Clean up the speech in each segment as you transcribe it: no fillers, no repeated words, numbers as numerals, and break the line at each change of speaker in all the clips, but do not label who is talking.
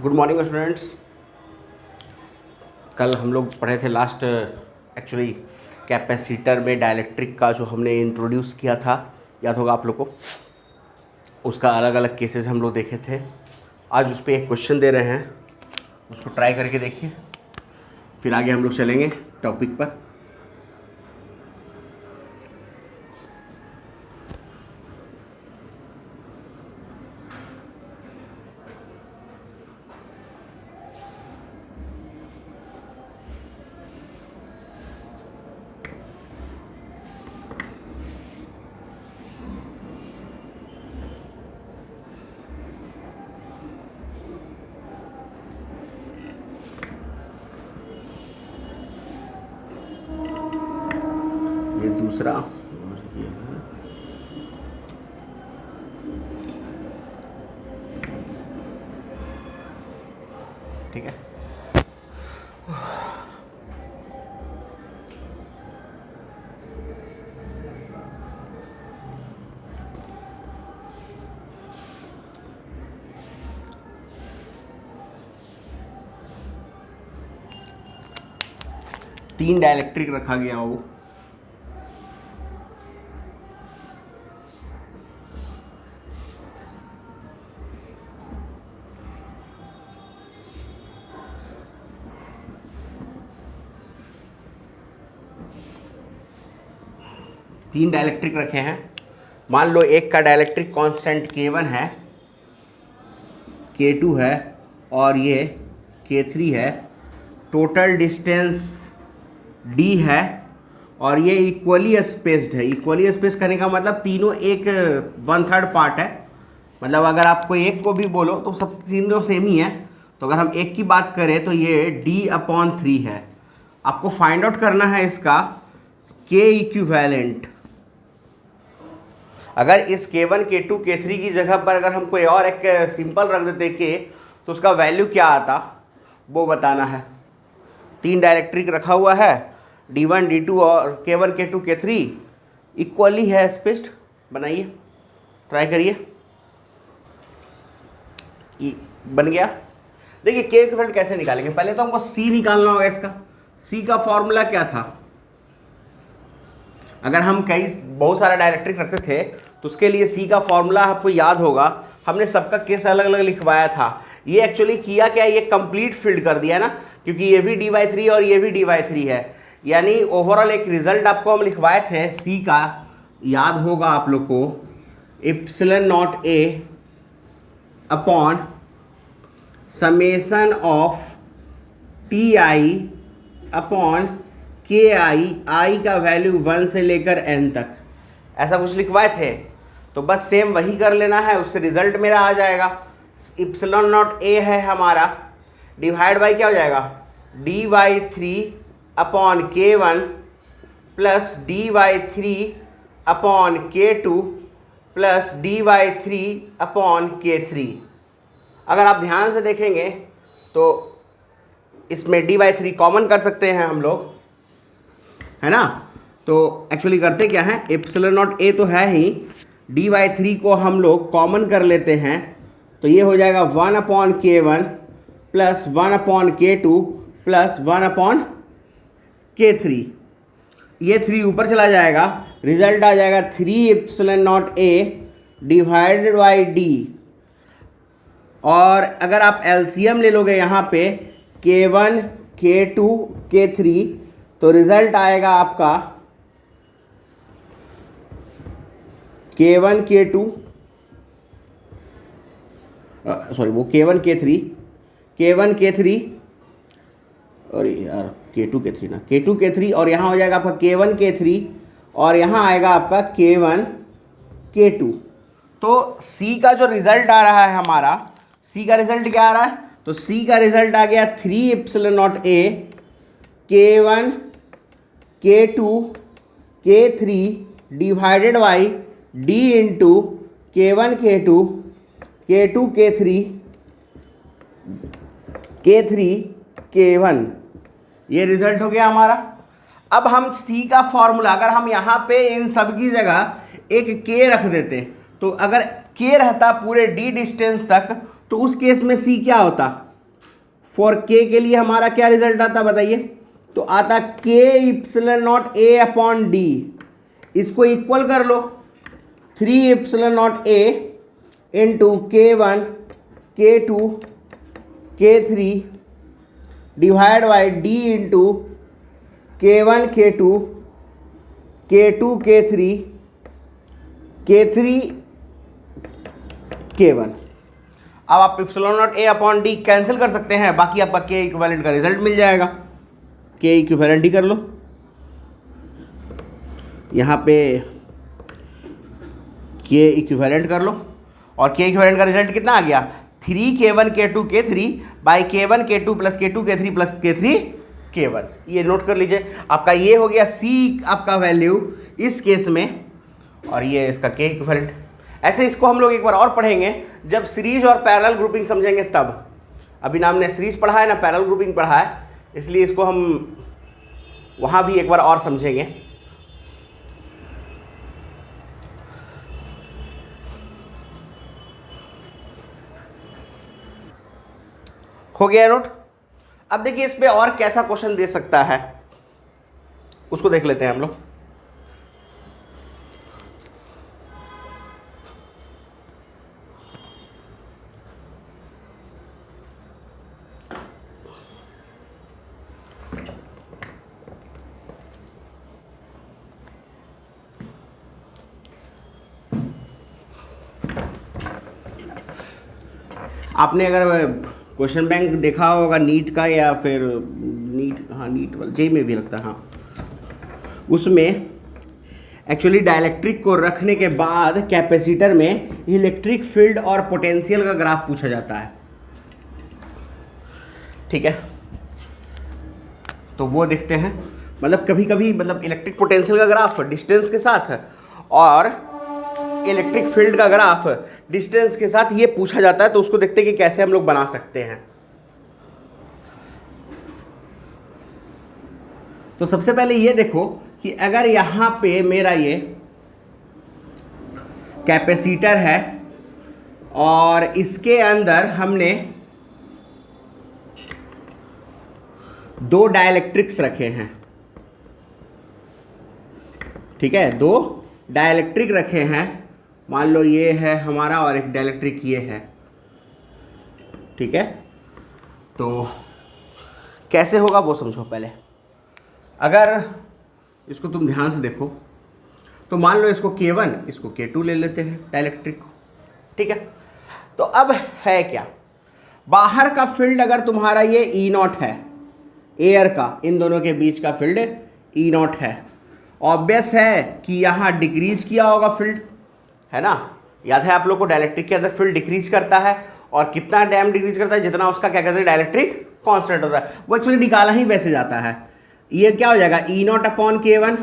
Good morning students. कल हम लोग पढ़े थे लास्ट एक्चुअली कैपेसिटर में डाइलेक्ट्रिक का जो हमने इंट्रोड्यूस किया था, याद होगा आप लोग को। उसका अलग अलग केसेस हम लोग देखे थे। आज उस पर एक क्वेश्चन दे रहे हैं, उसको ट्राई करके देखिए, फिर आगे हम लोग चलेंगे टॉपिक पर। ये दूसरा और ये है। ठीक है, तीन डाइलेक्ट्रिक रखा गया हो। तीन डाइलेक्ट्रिक रखे हैं। मान लो एक का डाइलेक्ट्रिक कांस्टेंट K1 है, K2 है और ये K3 है। टोटल डिस्टेंस D है और ये इक्वली स्पेस्ड है। इक्वली स्पेस करने का मतलब तीनों एक 1/3 पार्ट है। मतलब अगर आपको एक को भी बोलो तो सब तीनों सेम ही है। तो अगर हम एक की बात करें तो ये D/3 है। आपको फाइंड आउट करना है इसका K इक्विवेलेंट। अगर इस K1, K2, K3 की जगह पर अगर हम कोई और एक सिंपल रख देते K, तो उसका वैल्यू क्या आता वो बताना है। तीन डाइलेक्ट्रिक रखा हुआ है, D1, D2 और K1, K2, K3 इक्वली है स्पेस्ड। बनाइए, ट्राई करिए। बन गया। देखिए K इक्विवेलेंट कैसे निकालेंगे, पहले तो हमको C निकालना होगा। इसका C का फॉर्मूला क्या था? अगर हम बहुत सारा डाइलेक्ट्रिक रखते थे तो उसके लिए C का फॉर्मूला आपको याद होगा। हमने सबका केस अलग अलग लिखवाया था। ये एक्चुअली किया क्या, ये कंप्लीट फील्ड कर दिया ना, क्योंकि ये भी D/3 और ये भी D/3 है। यानी ओवरऑल एक रिजल्ट आपको हम लिखवाए थे C का, याद होगा आप लोग को, ε0A upon summation of TI upon KI, I का वैल्यू 1 से लेकर N तक, ऐसा कुछ लिखवाए थे। तो बस सेम वही कर लेना है, उससे रिजल्ट मेरा आ जाएगा। ε0A है हमारा, डिवाइड बाई क्या हो जाएगा, D/3 upon K1 plus D/3 upon K2 plus D/3 upon K3। अगर आप ध्यान से देखेंगे तो इसमें D/3 कॉमन कर सकते हैं हम लोग, है ना। तो एक्चुअली करते क्या है, ε0A तो है ही, D/3 को हम लोग कॉमन कर लेते हैं। तो ये हो जाएगा 1/K1 plus 1/K2 plus 1/K3। ये 3 ऊपर चला जाएगा, रिजल्ट आ जाएगा 3ε0A डिवाइडेड बाई D। और अगर आप LCM ले लोगे यहाँ पे K1, K2, K3, तो रिजल्ट आएगा आपका K1, K2 सॉरी वो K1, K3 और यार K2, K3 ना, K2, K3 और यहाँ हो जाएगा आपका K1, K3 और यहाँ आएगा आपका K1, K2। तो C का जो रिजल्ट आ रहा है हमारा, C का रिजल्ट क्या आ रहा है, तो C का रिजल्ट आ गया 3ε0A K1, K2, K3 divided by D into K1, K2, K2, K3, K1। ये रिजल्ट हो गया हमारा। अब हम C का फॉर्मूला, अगर हम यहाँ पे इन सब की जगह एक K रख देते तो अगर K रहता पूरे D डिस्टेंस तक तो उस केस में C क्या होता, फॉर के के लिए हमारा क्या रिजल्ट आता बताइए? तो आता के epsilon not a upon D, इसको इक्वल कर लो 3 epsilon not a into K1 K2 K3 divide by D into K1 K2 K2 K3 K3 K1। अब आप epsilon not a upon D cancel कर सकते हैं, बाकी आपका के इक्विवेलेंट का रिजल्ट मिल जाएगा। के इक्विवेलेंट ही कर लो, यहाँ पे के इक्विवेलेंट कर लो और के इक्विवेलेंट का रिजल्ट कितना आ गया? 3K1 K2 K3 by K1 K2 plus K2 K3 plus K3 K1। ये नोट कर लीजिए, आपका ये हो गया C आपका वैल्यू इस केस में, और ये इसका के इक्विवेलेंट। ऐसे इसको हम लोग एक बार और पढ़ेंगे जब सीरीज और पैरेलल ग्रुपिंग समझेंगे तब। अभी ना हमने सीरीज पढ़ा है ना पैरेलल ग्रुपिंग पढ़ा है, इसलिए इसको हम वहाँ भी एक बार और समझेंगे। हो गया नोट? अब देखिए इस पे और कैसा क्वेश्चन दे सकता है, उसको देख लेते हैं हम लोग। आपने अगर क्वेश्चन बैंक देखा होगा नीट का, या फिर नीट, हाँ नीट वाला जेई में भी लगता है, हाँ, उसमें एक्चुअली डाइलेक्ट्रिक को रखने के बाद कैपेसिटर में इलेक्ट्रिक फील्ड और पोटेंशियल का ग्राफ पूछा जाता है। ठीक है, तो वो देखते हैं। मतलब कभी कभी मतलब इलेक्ट्रिक पोटेंशियल का ग्राफ डिस्टेंस के साथ और इलेक्ट्रिक फील्ड का ग्राफ डिस्टेंस के साथ ये पूछा जाता है, तो उसको देखते हैं कि कैसे हम लोग बना सकते हैं। तो सबसे पहले ये देखो कि अगर यहां पे मेरा ये कैपेसिटर है और इसके अंदर हमने दो डाइलेक्ट्रिक्स रखे हैं, ठीक है, दो डाइलेक्ट्रिक रखे हैं, मान लो ये है हमारा और एक डाइलेक्ट्रिक ये है, ठीक है। तो कैसे होगा वो समझो पहले। अगर इसको तुम ध्यान से देखो तो मान लो इसको K1 इसको K2 ले लेते हैं डाइलेक्ट्रिक को, ठीक है। तो अब है क्या, बाहर का फील्ड अगर तुम्हारा ये E0 है, एयर का, इन दोनों के बीच का फील्ड E0 है, ऑब्वियस है कि यहाँ डिक्रीज किया होगा फील्ड, है ना। याद है आप लोग को डाइलेक्ट्रिक के अंदर फील्ड डिक्रीज करता है, और कितना डैम डिक्रीज करता है, जितना उसका क्या कहते हैं डाइलेक्ट्रिक कांस्टेंट होता है, वो एक्चुअली निकाला ही वैसे जाता है। ये क्या हो जाएगा E0 अपॉन K1,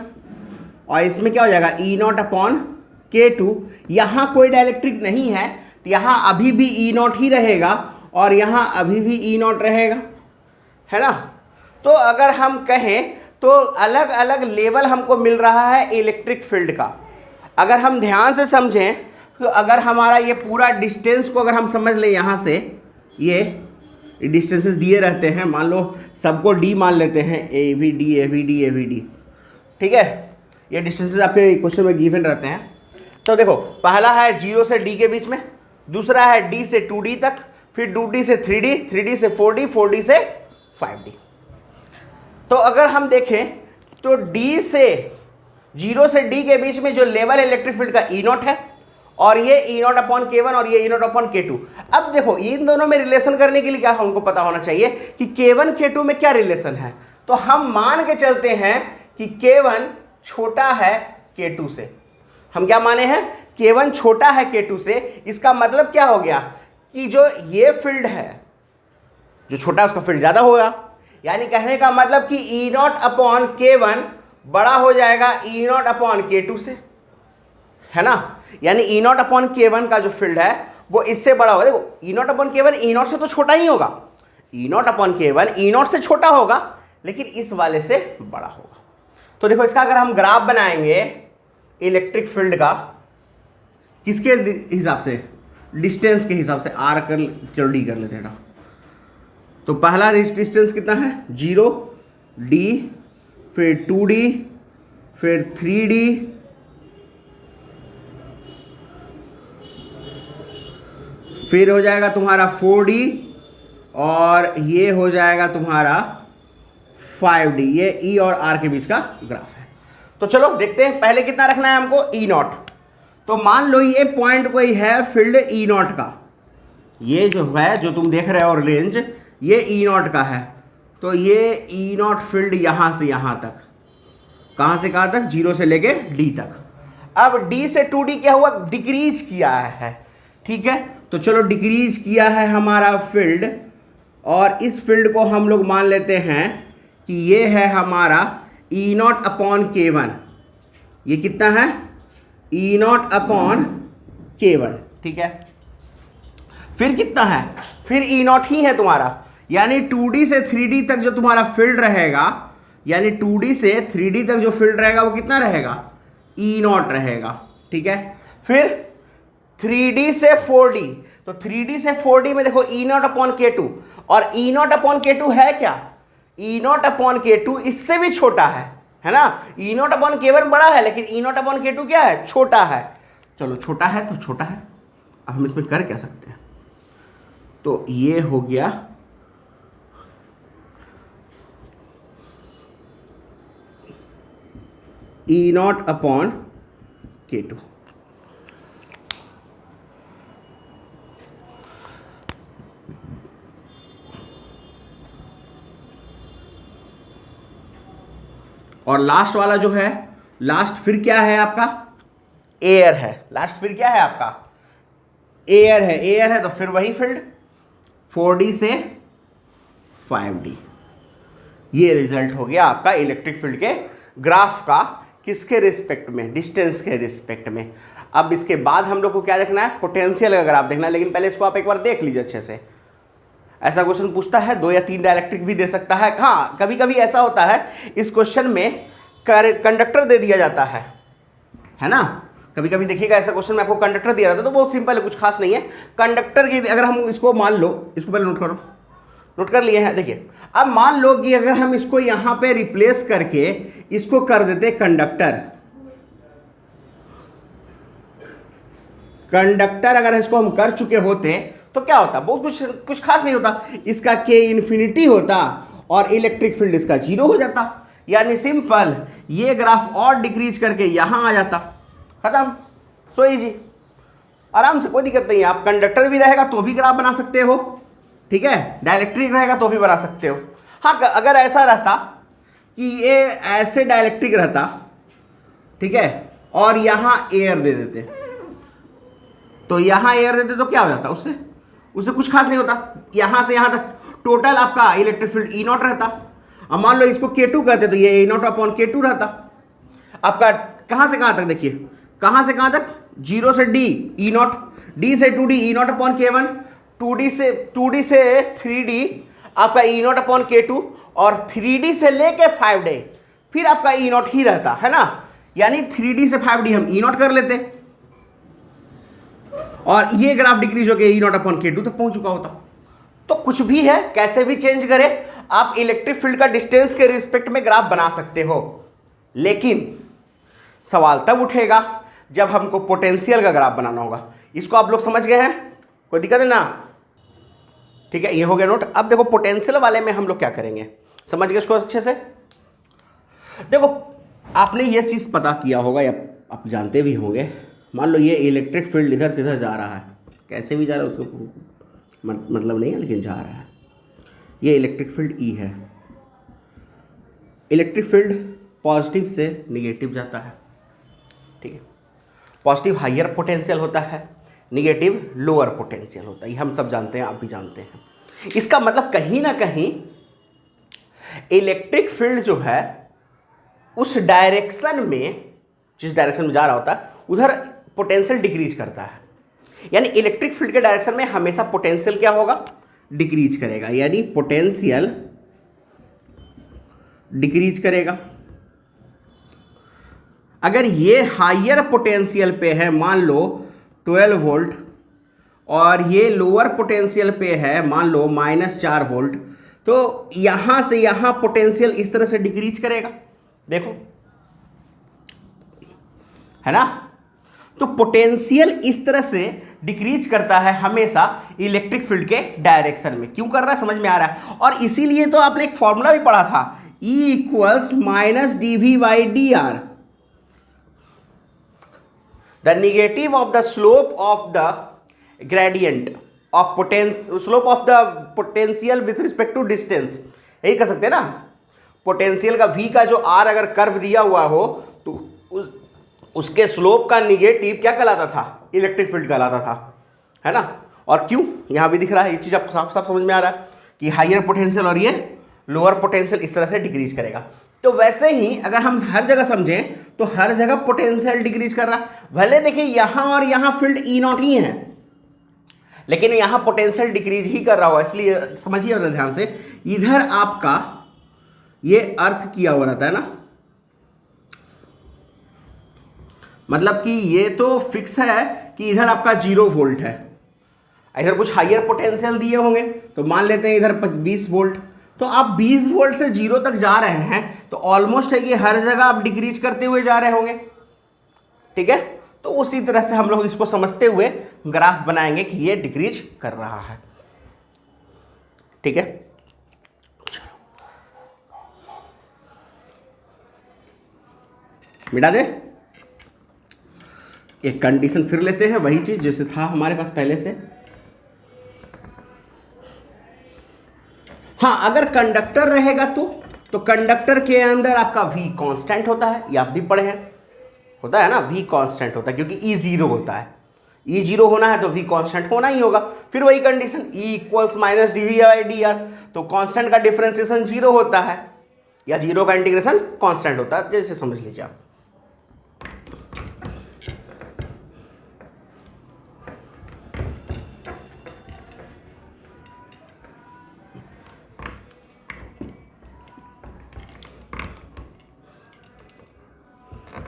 और इसमें क्या हो जाएगा E0 अपॉन K2। यहाँ कोई डाइलेक्ट्रिक नहीं है तो यहाँ अभी भी E0 ही रहेगा और यहाँ अभी भी E0 रहेगा, है ना। तो अगर हम कहें तो अलग अलग लेवल हमको मिल रहा है इलेक्ट्रिक फील्ड का। अगर हम ध्यान से समझें तो अगर हमारा ये पूरा डिस्टेंस को अगर हम समझ लें, यहाँ से ये डिस्टेंसेस दिए रहते हैं, मान लो सबको d मान लेते हैं, A V D A V D A V D, ठीक है। ये डिस्टेंसेस आपके क्वेश्चन में गिवन रहते हैं। तो देखो पहला है 0 से d के बीच में, दूसरा है d से 2d तक, फिर 2d से 3d, 3d से 4d, 4d से 5d। तो अगर हम देखें तो d से 0 से d के बीच में जो लेवल इलेक्ट्रिक फील्ड का E0 है, और ये E0 अपॉन K1 और ये E0 अपॉन K2। अब देखो इन दोनों में रिलेशन करने के लिए क्या हमको पता होना चाहिए कि K1 K2 में क्या रिलेशन है। तो हम मान के चलते हैं कि K1 छोटा है K2 से। हम क्या माने हैं, K1 छोटा है K2 से। इसका मतलब क्या हो गया कि जो ये फील्ड है, जो छोटा है उसका फील्ड ज्यादा होगा। यानी कहने का मतलब कि E0 अपॉन K1 बड़ा हो जाएगा E0 अपॉन K2 से, है ना। यानी E0 अपॉन K1 का जो फील्ड है वो इससे बड़ा होगा। देखो E0 अपॉन K1 E0 से तो छोटा ही होगा, E0 अपॉन K1 E0 से छोटा होगा, लेकिन इस वाले से बड़ा होगा। तो देखो इसका अगर हम ग्राफ बनाएंगे इलेक्ट्रिक फील्ड का, किसके हिसाब से, डिस्टेंस के हिसाब से, आर कर चलो डी कर लेते हैं। तो पहला डिस्टेंस कितना है 0 d, फिर 2d, फिर 3d, फिर हो जाएगा तुम्हारा 4d, और ये हो जाएगा तुम्हारा 5d। ये E और R के बीच का ग्राफ है। तो चलो देखते हैं, पहले कितना रखना है हमको E0। तो मान लो ये पॉइंट कोई है फील्ड E0 का, ये जो है जो तुम देख रहे हो रेंज, ये E0 का है। तो ये E0 फील्ड यहां से यहां तक, कहां से कहां तक, 0 से लेके D तक। अब D से 2D क्या हुआ, डिक्रीज किया है, ठीक है। तो चलो डिक्रीज किया है हमारा फील्ड, और इस फील्ड को हम लोग मान लेते हैं कि ये है हमारा E0 अपॉन K1। ये कितना है, E0 अपॉन K1, ठीक है। फिर कितना है, फिर E0 ही है तुम्हारा, यानी 2D से 3D तक जो तुम्हारा फील्ड रहेगा, यानी 2D से 3D तक जो फील्ड रहेगा वो कितना रहेगा, E0 रहेगा, ठीक है। फिर 3D से 4D, तो 3D से 4D में देखो E0 अपॉन K2, और E0 अपॉन K2 है क्या, E0 अपॉन K2 इससे भी छोटा है ना। E0 अपॉन K1 बड़ा है, लेकिन E0 अपॉन K2 क्या है, छोटा है। चलो छोटा है तो छोटा है, अब हम इसमें कर क्या सकते हैं। तो ये हो गया E0 अपॉन K2। और लास्ट वाला जो है, लास्ट फिर क्या है आपका, एयर है। लास्ट फिर क्या है आपका, एयर है। एयर है तो फिर वही फील्ड 4D से 5D। ये रिजल्ट हो गया आपका इलेक्ट्रिक फील्ड के ग्राफ का, किसके रिस्पेक्ट में, डिस्टेंस के रिस्पेक्ट में। अब इसके बाद हम लोग को क्या देखना है, पोटेंशियल का ग्राफ देखना है। लेकिन पहले इसको आप एक बार देख लीजिए अच्छे से। ऐसा क्वेश्चन पूछता है, 2 या 3 डायरेक्ट्रिक भी दे सकता है। हाँ, कभी कभी ऐसा होता है इस क्वेश्चन में कंडक्टर दे दिया जाता है ना। कभी कभी देखिएगा ऐसा क्वेश्चन में आपको कंडक्टर दिया रहता है, तो बहुत सिंपल है, कुछ खास नहीं है। कंडक्टर की अगर हम इसको मान लो, इसको पहले नोट करो, नोट कर लिए हैं। देखिए अब मान लो कि अगर हम इसको यहां पे रिप्लेस करके इसको कर देते कंडक्टर अगर इसको हम कर चुके होते तो क्या होता, बहुत कुछ खास नहीं होता। इसका K इन्फिनिटी होता और इलेक्ट्रिक फील्ड इसका 0 हो जाता। यानी सिंपल, ये ग्राफ और डिक्रीज करके यहां आ जाता, खत्म। सो इजी, आराम से, कोई दिक्कत नहीं है। आप कंडक्टर भी रहेगा तो भी ग्राफ बना सकते हो, ठीक है, डायइलेक्ट्रिक रहेगा तो भी बना सकते हो। हाँ, अगर ऐसा रहता कि ये ऐसे डायइलेक्ट्रिक रहता, ठीक है, और यहां एयर दे देते, तो यहां एयर देते तो क्या हो जाता, उससे कुछ खास नहीं होता। यहां से यहां तक टोटल आपका इलेक्ट्रिक फील्ड E0 रहता। अब मान लो इसको K2 कहते तो ये E0 अपॉन K2 रहता। आपका कहां से कहां तक, देखिए कहां से कहां तक, 0 से D E0, D से 2D E0 upon K1, 2D से 3D आपका E0 अपॉन K2, और 3D से लेके 5D फिर आपका E0 ही रहता है ना। यानी 3D से 5D हम E0 कर लेते, और ये ग्राफ डिक्रीज होकर E0 अपॉन K2 तक पहुंच चुका होता। तो कुछ भी है, कैसे भी चेंज करें, आप इलेक्ट्रिक फील्ड का डिस्टेंस के रिस्पेक्ट में ग्राफ बना सकते हो। लेकिन सवाल तब उठेगा जब हमको पोटेंशियल का ग्राफ बनाना होगा। इसको आप लोग समझ गए हैं, कोई दिक्कत है ना, ठीक है, ये हो गया नोट। अब देखो पोटेंशियल वाले में हम लोग क्या करेंगे, समझ गए इसको अच्छे से। देखो आपने ये चीज पता किया होगा या आप जानते भी होंगे, मान लो ये इलेक्ट्रिक फील्ड इधर से इधर जा रहा है, कैसे भी जा रहा है उसको मतलब नहीं है, लेकिन जा रहा है। ये इलेक्ट्रिक फील्ड E है। इलेक्ट्रिक फील्ड पॉजिटिव से निगेटिव जाता है, ठीक है। पॉजिटिव हाइयर पोटेंशियल होता है, निगेटिव लोअर पोटेंशियल होता है, ये हम सब जानते हैं, आप भी जानते हैं। इसका मतलब कहीं ना कहीं इलेक्ट्रिक फील्ड जो है उस डायरेक्शन में, जिस डायरेक्शन में जा रहा होता है उधर पोटेंशियल डिक्रीज करता है। यानी इलेक्ट्रिक फील्ड के डायरेक्शन में हमेशा पोटेंशियल क्या होगा, डिक्रीज करेगा, यानी पोटेंशियल डिक्रीज करेगा। अगर ये हाइयर पोटेंशियल पे है, मान लो 12 वोल्ट, और ये लोअर पोटेंशियल पे है मान लो -4 वोल्ट, तो यहां से यहां पोटेंशियल इस तरह से डिक्रीज करेगा, देखो, है ना। तो पोटेंशियल इस तरह से डिक्रीज करता है हमेशा इलेक्ट्रिक फील्ड के डायरेक्शन में। क्यों कर रहा है, समझ में आ रहा है। और इसीलिए तो आपने एक फॉर्मूला भी पढ़ा था, E equals minus dV/dr, the negative of the slope of the gradient of slope of the potential with respect to distance. यही कर सकते हैं ना, पोटेंशियल का V का जो R अगर कर्व दिया हुआ हो तो उसके स्लोप का निगेटिव क्या कहलाता था, इलेक्ट्रिक फील्ड कहलाता था, है ना। और क्यों, यहां भी दिख रहा है, ये चीज आपको साफ साफ समझ में आ रहा है कि हायर पोटेंशियल और ये लोअर पोटेंशियल इस तरह से डिक्रीज करेगा। तो वैसे ही अगर हम हर जगह समझें तो हर जगह पोटेंशियल डिक्रीज कर रहा है। भले देखिए यहां और यहां फील्ड E0 ही है, लेकिन यहां पोटेंशियल डिक्रीज ही कर रहा होगा। इसलिए समझिए ध्यान से, इधर आपका ये अर्थ किया हुआ रहता है ना, मतलब कि ये तो फिक्स है कि इधर आपका 0 वोल्ट है, इधर कुछ हायर पोटेंशियल दिए होंगे तो मान लेते हैं इधर 20 वोल्ट। तो आप 20 वोल्ट से 0 तक जा रहे हैं तो ऑलमोस्ट है कि हर जगह आप डिक्रीज करते हुए जा रहे होंगे, ठीक है। तो उसी तरह से हम लोग इसको समझते हुए ग्राफ बनाएंगे कि ये डिक्रीज कर रहा है, ठीक है। मिटा दे, एक कंडीशन फिर लेते हैं, वही चीज जैसे था हमारे पास पहले से। हाँ, अगर कंडक्टर रहेगा तो कंडक्टर के अंदर आपका V कांस्टेंट होता है, ये आप भी पढ़े हैं, होता है ना, V कांस्टेंट होता है क्योंकि E 0 होता है। E 0 होना है तो V कांस्टेंट होना ही होगा। फिर वही condition E equals minus dV/dr, तो कांस्टेंट का डिफरेंशिएशन 0 होता है या 0 का इंटीग्रेशन कांस्टेंट होता है, जैसे समझ लीजिए आप।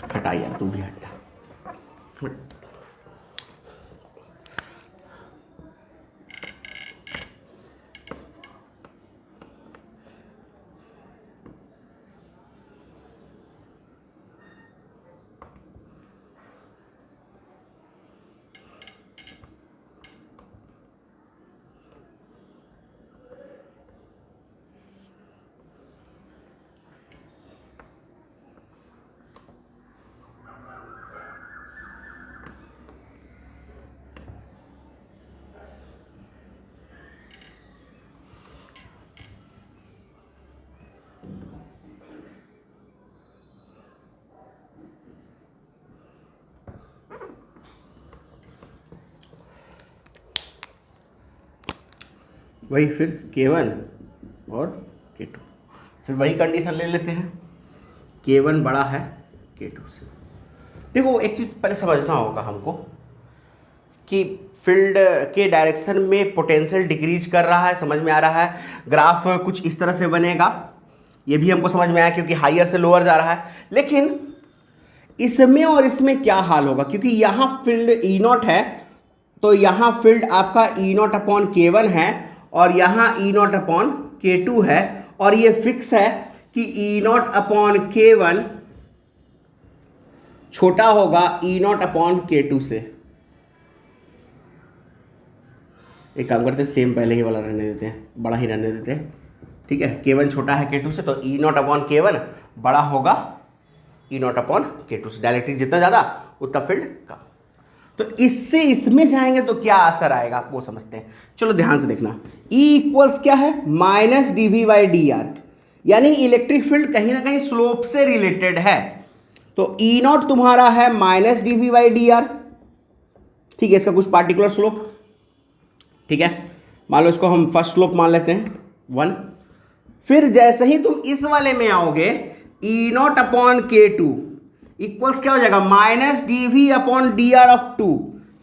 हटा यार, तू भी हटा। वही फिर K1 और K2, फिर वही कंडीशन ले लेते हैं, K1 बड़ा है K2 से। देखो एक चीज़ पहले समझना होगा हमको कि फील्ड के डायरेक्शन में पोटेंशियल डिक्रीज कर रहा है, समझ में आ रहा है। ग्राफ कुछ इस तरह से बनेगा, ये भी हमको समझ में आया क्योंकि हायर से लोअर जा रहा है। लेकिन इसमें और इसमें क्या हाल होगा, क्योंकि यहाँ फील्ड E0 है तो यहाँ फील्ड आपका E0/K1 है और यहाँ E0/K2 है, और ये फिक्स है कि E0/K1 छोटा होगा E0/K2 से। एक काम करते हैं, सेम पहले ही वाला रहने देते हैं, बड़ा ही रहने देते हैं, ठीक है। K1 छोटा है K2 से तो E0/K1 बड़ा होगा E0/K2 से। डायरेक्टली जितना ज़्यादा उतना फील्ड कम। तो इससे इसमें जाएंगे तो क्या असर आएगा वो समझते हैं। चलो ध्यान से देखना, E इक्वल्स क्या है, माइनस dV/dr, यानी इलेक्ट्रिक फील्ड कहीं ना कहीं स्लोप से रिलेटेड है। तो E0 तुम्हारा है माइनस dV/dr, ठीक है, इसका कुछ पार्टिकुलर स्लोप, ठीक है। मान लो इसको हम फर्स्ट स्लोप मान लेते हैं 1। फिर जैसे ही तुम इस वाले में आओगे E0/K2 इक्वल्स क्या हो जाएगा, माइनस dV/dr ऑफ 2,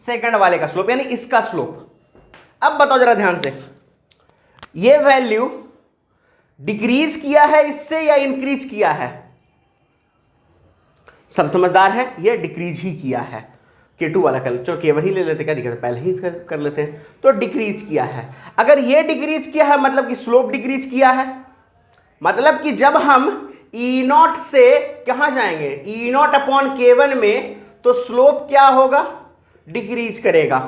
सेकंड वाले का स्लोप यानी इसका स्लोप। अब बताओ जरा ध्यान से, ये वैल्यू डिक्रीज किया है इससे या इंक्रीज किया है? सब समझदार है, ये डिक्रीज ही किया है। K2 वाला कर, चलो K1 ही ले लेते, क्या दिक्कत है, पहले ही कर लेते हैं। तो डिक्रीज किया है, अगर ये डिक्रीज किया है मतलब कि स्लोप डिक्रीज किया है, मतलब कि जब हम E0 से कहां जाएंगे, E0 अपॉन K1 में, तो स्लोप क्या होगा, डिक्रीज करेगा।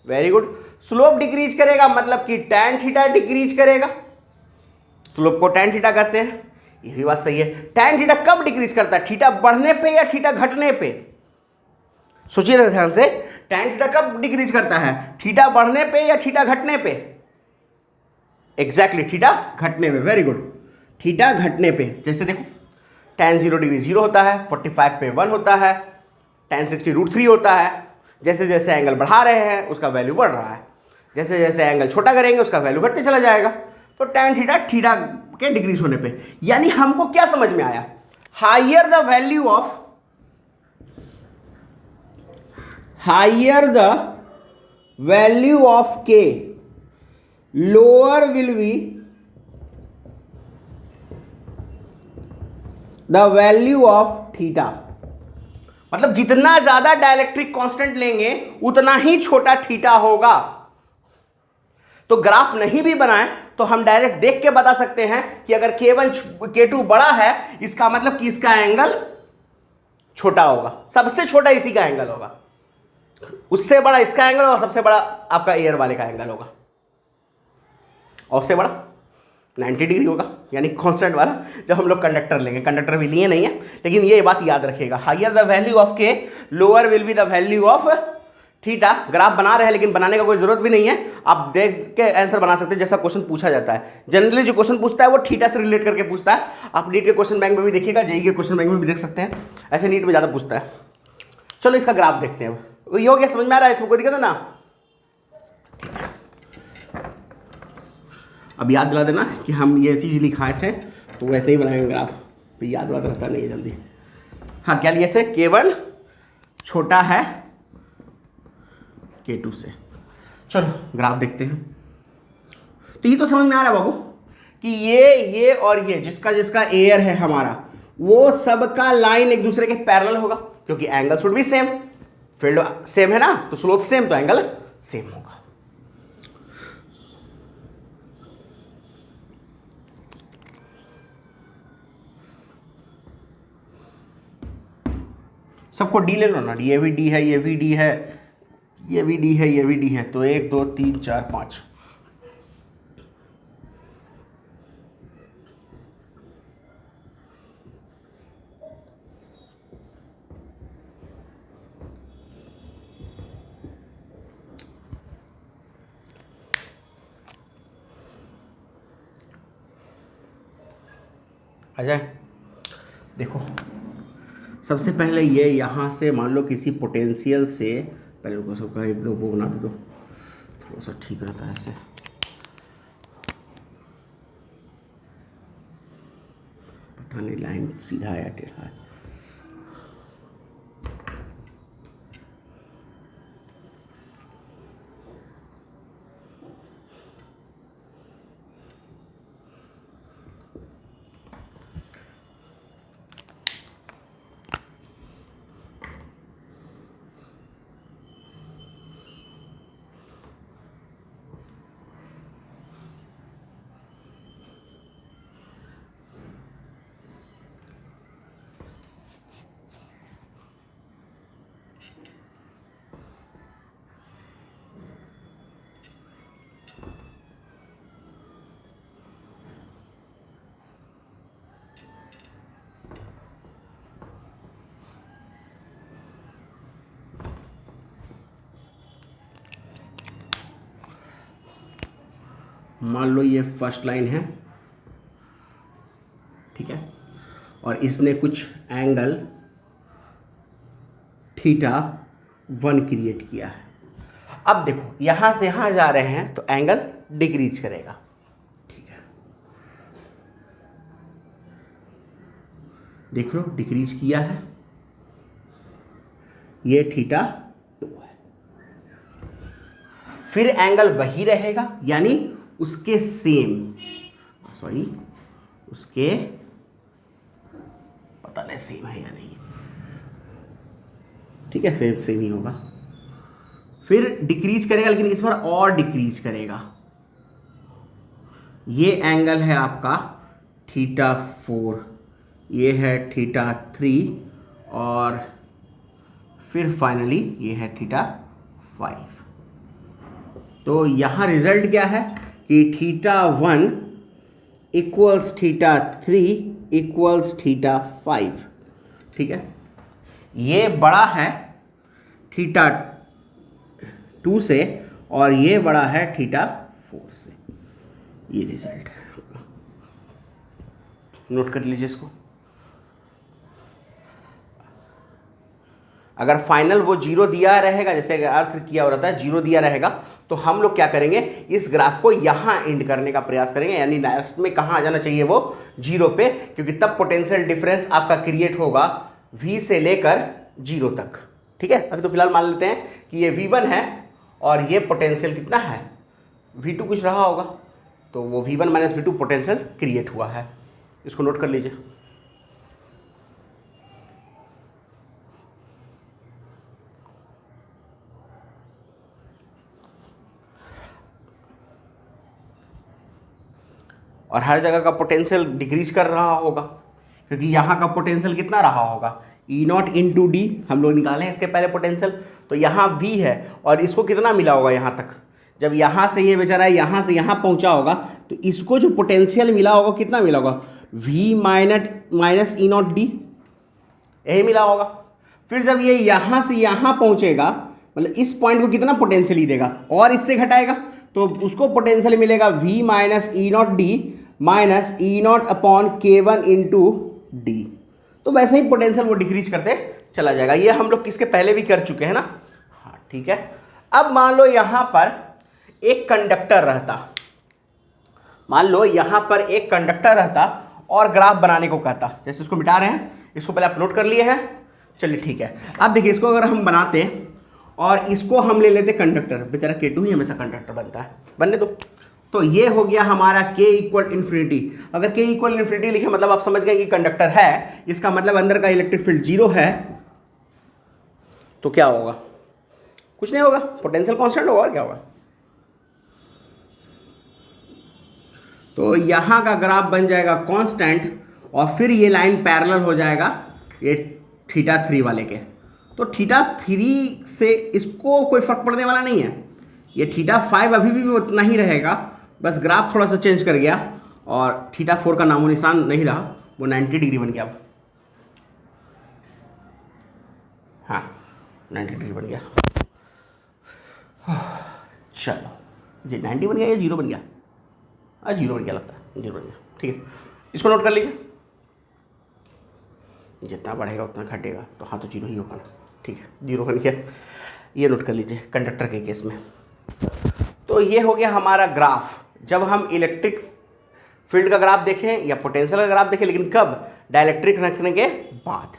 वेरी गुड, स्लोप डिक्रीज करेगा मतलब कि tan थीटा डिक्रीज करेगा, स्लोप को tan थीटा कहते हैं, ये भी बात सही है। tan थीटा कब डिक्रीज करता है, थीटा बढ़ने पे या थीटा घटने पे, सोचिए ध्यान से, tan थीटा कब डिक्रीज करता है, थीटा बढ़ने पे या थीटा घटने पे, एग्जैक्टली थीटा घटने पे, वेरी गुड, थीटा घटने पे। जैसे देखो tan 0 डिग्री 0 होता है, 45 पे 1 होता है, tan 60 √3 होता है। जैसे जैसे एंगल बढ़ा रहे हैं उसका वैल्यू बढ़ रहा है, जैसे जैसे एंगल छोटा करेंगे उसका वैल्यू घटते चला जाएगा। तो tan थीटा थीटा के डिक्रीज होने पे, यानी हमको क्या समझ में आया, higher the value of k, lower will be the value of theta. मतलब जितना ज्यादा डायलेक्ट्रिक कांस्टेंट लेंगे उतना ही छोटा थीटा होगा। तो ग्राफ नहीं भी बनाए तो हम डायरेक्ट देख के बता सकते हैं कि अगर K1 K2 बड़ा है, इसका मतलब कि इसका एंगल छोटा होगा, सबसे छोटा इसी का एंगल होगा, उससे बड़ा इसका एंगल होगा, सबसे बड़ा आपका एयर वाले का एंगल होगा, और उससे बड़ा 90 डिग्री होगा, यानी कांस्टेंट वाला। जब हम लोग कंडक्टर लेंगे, कंडक्टर भी लिए नहीं है, लेकिन ये बात याद रखिएगा, हायर द वैल्यू ऑफ के, lower will be the value of theta. Graph बना रहे हैं लेकिन बनाने का कोई जरूरत भी नहीं है, आप देख के आंसर बना सकते हैं जैसा क्वेश्चन पूछा जाता है। जनरली जो क्वेश्चन पूछता है वो थीटा से रिलेट करके पूछता है। आप नीट के क्वेश्चन बैंक में भी देखिएगा, जेईई के क्वेश्चन बैंक में भी देख सकते हैं, ऐसे नीट में ज़्यादा पूछता है। चलो इसका ग्राफ देखते हैं, अब ये हो गया, समझ में आ रहा है, इसमें कोई दिक्कत है ना। अब याद दिला देना कि हम ये चीज़ लिखाए थे तो वैसे ही बनाएंगे ग्राफ, तो याद वाद रहता नहीं है जल्दी। हाँ, क्या लिए थे, K1 छोटा है K2 से। चलो ग्राफ देखते हैं। तो ये तो समझ में आ रहा है बाबू कि ये और ये जिसका जिसका एयर है हमारा, वो सबका लाइन एक दूसरे के पैरेलल होगा, क्योंकि angle should be same, field same है ना, तो स्लोप सेम, तो एंगल सेम होगा। सबको डी ले लो ना, ये भी डी है, ये भी डी है, ये भी डी है, ये भी डी है, तो 1 2 3 4 5। आ जाए, देखो सबसे पहले ये यहाँ से मान लो किसी पोटेंशियल से, पहले को सबका एक दो वो बना दो, थोड़ा सा ठीक रहता है ऐसे, पता नहीं लाइन सीधा है या टेढ़ा है। मान लो ये फर्स्ट लाइन है, ठीक है, और इसने कुछ एंगल θ1 क्रिएट किया है। अब देखो यहां से यहां जा रहे हैं तो एंगल डिक्रीज करेगा, ठीक है, देख लो डिक्रीज किया है, ये θ2 है, फिर एंगल वही रहेगा, यानी उसके सेम, सॉरी उसके, पता नहीं सेम है या नहीं, ठीक है, फिर सेम ही होगा, फिर डिक्रीज करेगा, लेकिन इस बार और डिक्रीज करेगा। ये एंगल है आपका θ4, ये है θ3 और फिर फाइनली ये है θ5। तो यहाँ रिजल्ट क्या है कि θ1 इक्वल्स θ3 इक्वल्स θ5। ठीक है, ये बड़ा है θ2 से और ये बड़ा है θ4 से। ये रिजल्ट है, नोट कर लीजिए इसको। अगर फाइनल वो जीरो दिया रहेगा, जैसे अर्थ किया हो रहता है जीरो दिया रहेगा, तो हम लोग क्या करेंगे, इस ग्राफ को यहां एंड करने का प्रयास करेंगे, यानी लास्ट में कहां आ जाना चाहिए, वो जीरो पे, क्योंकि तब पोटेंशियल डिफरेंस आपका क्रिएट होगा V से लेकर जीरो तक। ठीक है, अभी तो फिलहाल मान लेते हैं कि ये V1 है और ये पोटेंशियल कितना है, V2 कुछ रहा होगा, तो वो V1 minus V2 potential create हुआ है। इसको नोट कर लीजिए। और हर जगह का पोटेंशियल डिक्रीज कर रहा होगा, क्योंकि यहाँ का पोटेंशियल कितना रहा होगा, E0 इंटू डी, हम लोग निकाले हैं इसके पहले पोटेंशियल, तो यहाँ V है और इसको कितना मिला होगा यहाँ तक, जब यहाँ से ये बेचारा यहाँ से यहाँ पहुँचा होगा, तो इसको जो पोटेंशियल मिला होगा कितना मिला होगा, V माइनस E0 डी, यही मिला होगा। फिर जब ये यहाँ से यहाँ पहुँचेगा, मतलब इस पॉइंट को कितना पोटेंशियल ही देगा और इससे घटाएगा, तो उसको पोटेंशियल मिलेगा V minus E0 D minus E0 upon K1 into D. तो वैसे ही पोटेंशियल वो डिक्रीज करते चला जाएगा। ये हम लोग किसके पहले भी कर चुके हैं ना। हाँ ठीक है, अब मान लो यहाँ पर एक कंडक्टर रहता, मान लो यहाँ पर एक कंडक्टर रहता और ग्राफ बनाने को कहता, जैसे इसको मिटा रहे हैं, इसको पहले आप नोट कर लिए हैं, चलिए ठीक है। अब देखिए इसको अगर हम बनाते और इसको हम ले लेते कंडक्टर, बेचारा K2 ही हमेशा कंडक्टर बनता है, बनने दो। तो ये हो गया हमारा K इक्वल इन्फिनिटी। अगर K इक्वल इन्फिनिटी लिखे मतलब आप समझ गए कि कंडक्टर है, इसका मतलब अंदर का इलेक्ट्रिक फील्ड जीरो है, तो क्या होगा, कुछ नहीं होगा, पोटेंशियल कांस्टेंट होगा, और क्या होगा। तो यहाँ का ग्राफ बन जाएगा कांस्टेंट और फिर ये लाइन पैरेलल हो जाएगा ये θ3 वाले के, तो θ3 से इसको कोई फर्क पड़ने वाला नहीं है, ये θ5 अभी भी उतना ही रहेगा, बस ग्राफ थोड़ा सा चेंज कर गया और θ4 का नामो निशान नहीं रहा, वो 90 डिग्री बन गया अब। हाँ 90 डिग्री बन गया, चलो जी 90 बन गया या जीरो बन गया, जीरो बन गया लगता है, जीरो बन गया। ठीक है, इसको नोट कर लीजिए, जितना बढ़ेगा उतना घटेगा, तो हाँ तो जीरो ही होगा ना। ठीक है, जीरो बन गया, ये नोट कर लीजिए कंडक्टर के केस में। तो ये हो गया हमारा ग्राफ, जब हम इलेक्ट्रिक फील्ड का ग्राफ देखें या पोटेंशियल का ग्राफ देखें, लेकिन कब, डाइलेक्ट्रिक रखने के बाद।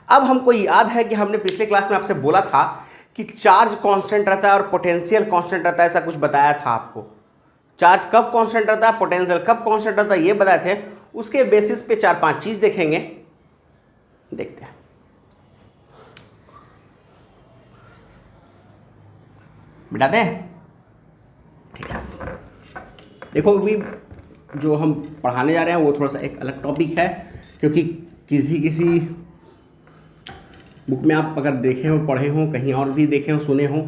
अब हमको याद है कि हमने पिछले क्लास में आपसे बोला था कि चार्ज कांस्टेंट रहता है और पोटेंशियल कांस्टेंट रहता है, ऐसा कुछ बताया था आपको। चार्ज कब कांस्टेंट रहता है, पोटेंशियल कब कांस्टेंट रहता है, ये बताए थे। उसके बेसिस पे 4-5 चीज देखेंगे, देखते हैं। मिटाते हैं, ठीक है। देखो अभी जो हम पढ़ाने जा रहे हैं वो थोड़ा सा एक अलग टॉपिक है, क्योंकि किसी बुक में आप अगर देखे हो, पढ़े हो, कहीं और भी देखे हो, सुने हो,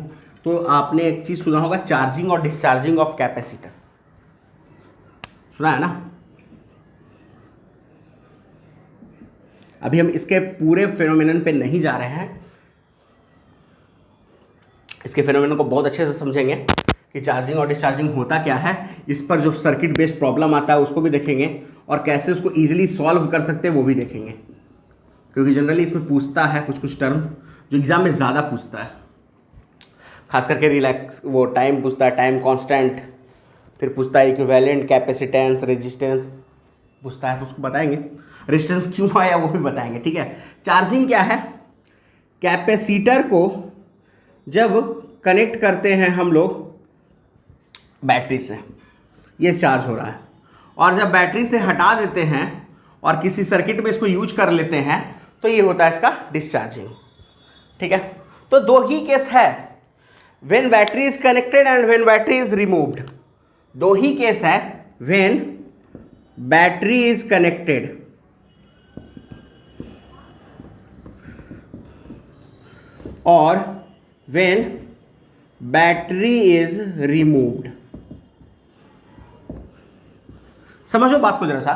तो आपने एक चीज़ सुना होगा, चार्जिंग और डिस्चार्जिंग ऑफ कैपेसिटर, सुना है ना। अभी हम इसके पूरे फेनोमेनन पे नहीं जा रहे हैं, इसके फेनोमेनन को बहुत अच्छे से समझेंगे कि चार्जिंग और डिस्चार्जिंग होता क्या है, इस पर जो सर्किट बेस्ड प्रॉब्लम आता है उसको भी देखेंगे, और कैसे उसको ईजिली सॉल्व कर सकते हैं वो भी देखेंगे, क्योंकि जनरली इसमें पूछता है कुछ टर्म जो एग्जाम में ज़्यादा पूछता है, खास करके रिलैक्स वो टाइम पूछता है, टाइम कांस्टेंट, फिर पूछता है इक्विवेलेंट, कैपेसिटेंस, रेजिस्टेंस पूछता है, तो उसको बताएंगे। रेजिस्टेंस क्यों आया वो भी बताएंगे, ठीक है। चार्जिंग क्या है, कैपेसिटर को जब कनेक्ट करते हैं हम लोग बैटरी से, ये चार्ज हो रहा है, और जब बैटरी से हटा देते हैं और किसी सर्किट में इसको यूज कर लेते हैं, तो ये होता है इसका डिस्चार्जिंग, ठीक है। तो दो ही केस है, when battery is connected and when battery is removed, दो ही केस है, व्हेन बैटरी इज कनेक्टेड और व्हेन बैटरी इज रिमूव्ड। समझो बात को जरा सा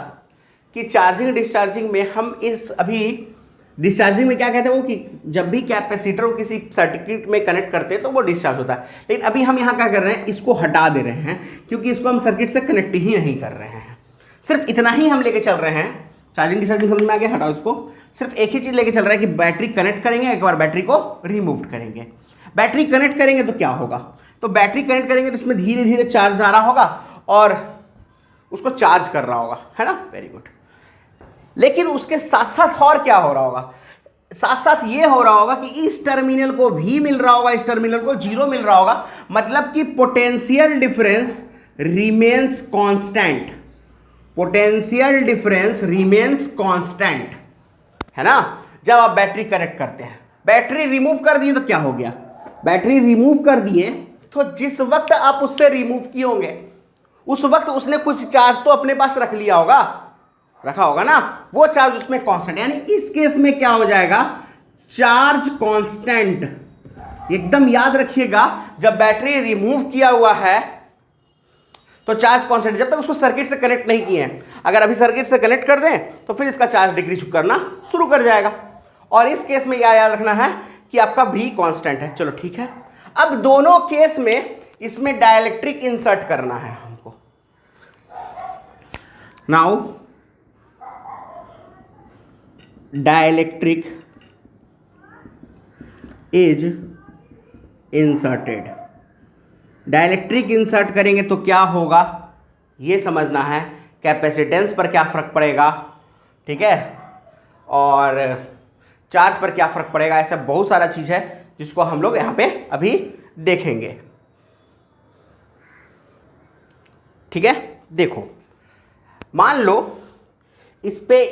कि चार्जिंग डिस्चार्जिंग में हम इस अभी डिस्चार्जिंग में क्या कहते हैं वो, कि जब भी कैपेसिटर को किसी सर्किट में कनेक्ट करते हैं तो वो डिस्चार्ज होता है। लेकिन अभी हम यहाँ क्या कर रहे हैं, इसको हटा दे रहे हैं क्योंकि इसको हम सर्किट से कनेक्ट ही नहीं कर रहे हैं। सिर्फ इतना ही हम लेके चल रहे हैं, चार्जिंग डिस्चार्जिंग समझ में आ गया, हटाओ इसको। सिर्फ एक ही चीज़ लेके चल रहा है कि बैटरी कनेक्ट करेंगे, एक बार बैटरी को रिमूव करेंगे। बैटरी कनेक्ट करेंगे तो क्या होगा, तो बैटरी कनेक्ट करेंगे तो इसमें धीरे धीरे चार्ज आ रहा होगा और उसको चार्ज कर रहा होगा, है ना, वेरी गुड। लेकिन उसके साथ साथ और क्या हो रहा होगा, साथ साथ ये हो रहा होगा कि इस टर्मिनल को भी मिल रहा होगा, इस टर्मिनल को 0 मिल रहा होगा, मतलब कि potential difference remains constant, potential difference remains constant, है ना। जब आप बैटरी कनेक्ट करते हैं, बैटरी रिमूव कर दिए तो क्या हो गया, बैटरी रिमूव कर दिए तो जिस वक्त आप उससे रिमूव किए होंगे उस वक्त उसने कुछ चार्ज तो अपने पास रख लिया होगा, रखा होगा ना, वो चार्ज उसमें कांस्टेंट, यानी इस केस में क्या हो जाएगा, चार्ज कांस्टेंट। एकदम याद रखिएगा, जब बैटरी रिमूव किया हुआ है तो चार्ज कांस्टेंट, जब तक उसको सर्किट से कनेक्ट नहीं किए हैं। अगर अभी सर्किट से कनेक्ट कर दें तो फिर इसका चार्ज डिक्रीज करना शुरू कर जाएगा। और इस केस में यह याद रखना है कि आपका भी कांस्टेंट है। चलो ठीक है, अब दोनों केस में इसमें डाइलेक्ट्रिक इंसर्ट करना है हमको। Now dielectric is inserted. Dielectric insert करेंगे तो क्या होगा ये समझना है, कैपेसिटेंस पर क्या फ़र्क पड़ेगा, ठीक है, और चार्ज पर क्या फ़र्क पड़ेगा, ऐसा बहुत सारा चीज़ है जिसको हम लोग यहाँ पे अभी देखेंगे। ठीक है, देखो मान लो इस पे